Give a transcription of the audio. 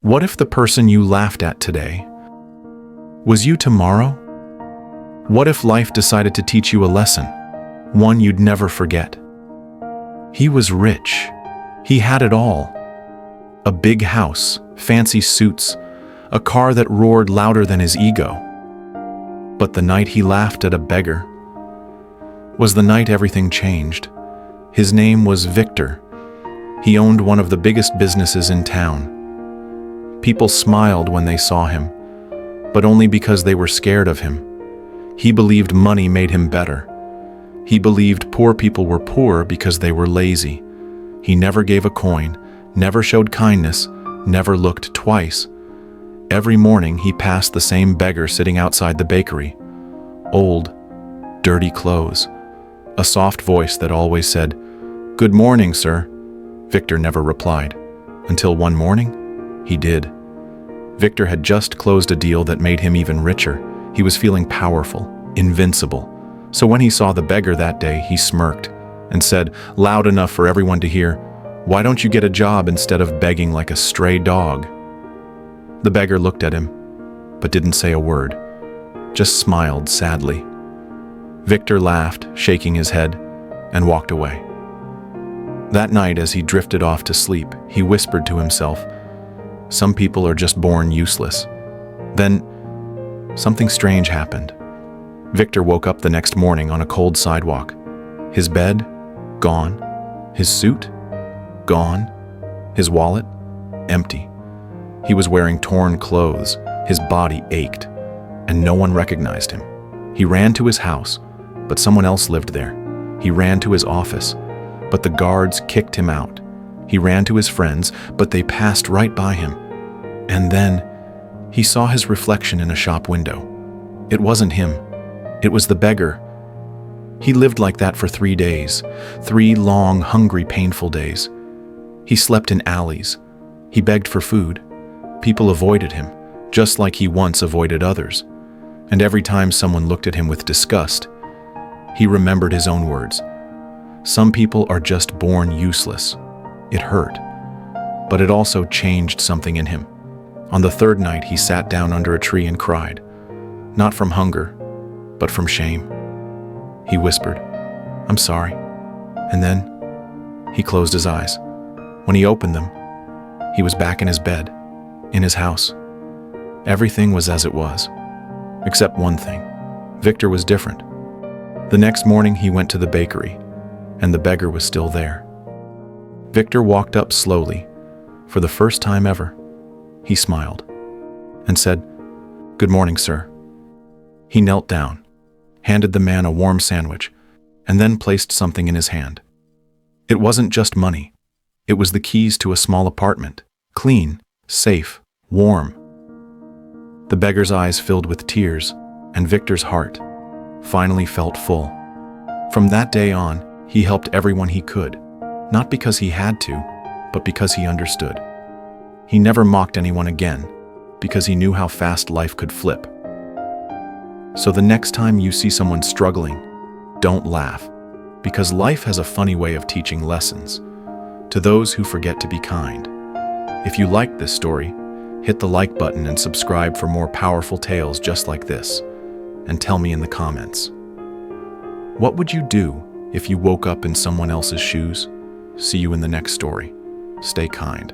What if the person you laughed at today was you tomorrow? What if life decided to teach you a lesson, one you'd never forget? He was rich. He had it all. A big house, fancy suits, a car that roared louder than his ego. But the night he laughed at a beggar was the night everything changed. His name was Victor. He owned one of the biggest businesses in town. People smiled when they saw him, but only because they were scared of him. He believed money made him better. He believed poor people were poor because they were lazy. He never gave a coin, never showed kindness, never looked twice. Every morning he passed the same beggar sitting outside the bakery. Old, dirty clothes. A soft voice that always said, "Good morning, sir." Victor never replied. Until one morning, he did. Victor had just closed a deal that made him even richer. He was feeling powerful, invincible. So when he saw the beggar that day, he smirked and said, loud enough for everyone to hear, "Why don't you get a job instead of begging like a stray dog?" The beggar looked at him, but didn't say a word, just smiled sadly. Victor laughed, shaking his head, and walked away. That night, as he drifted off to sleep, he whispered to himself, "Some people are just born useless." Then, something strange happened. Victor woke up the next morning on a cold sidewalk. His bed, gone. His suit, gone. His wallet, empty. He was wearing torn clothes. His body ached, and no one recognized him. He ran to his house, but someone else lived there. He ran to his office, but the guards kicked him out. He ran to his friends, but they passed right by him. And then, he saw his reflection in a shop window. It wasn't him. It was the beggar. He lived like that for 3 days, 3 long, hungry, painful days. He slept in alleys. He begged for food. People avoided him, just like he once avoided others. And every time someone looked at him with disgust, he remembered his own words. Some people are just born useless. It hurt, but it also changed something in him. On the 3rd night, he sat down under a tree and cried, not from hunger, but from shame. He whispered, "I'm sorry." And then he closed his eyes. When he opened them, he was back in his bed, in his house. Everything was as it was, except one thing. Victor was different. The next morning, he went to the bakery, and the beggar was still there. Victor walked up slowly. For the first time ever, he smiled and said, "Good morning, sir." He knelt down, handed the man a warm sandwich, and then placed something in his hand. It wasn't just money. It was the keys to a small apartment, clean, safe, warm. The beggar's eyes filled with tears, and Victor's heart finally felt full. From that day on, he helped everyone he could, not because he had to, but because he understood. He never mocked anyone again, because he knew how fast life could flip. So the next time you see someone struggling, don't laugh, because life has a funny way of teaching lessons to those who forget to be kind. If you liked this story, hit the like button and subscribe for more powerful tales just like this, and tell me in the comments. What would you do if you woke up in someone else's shoes? See you in the next story. Stay kind.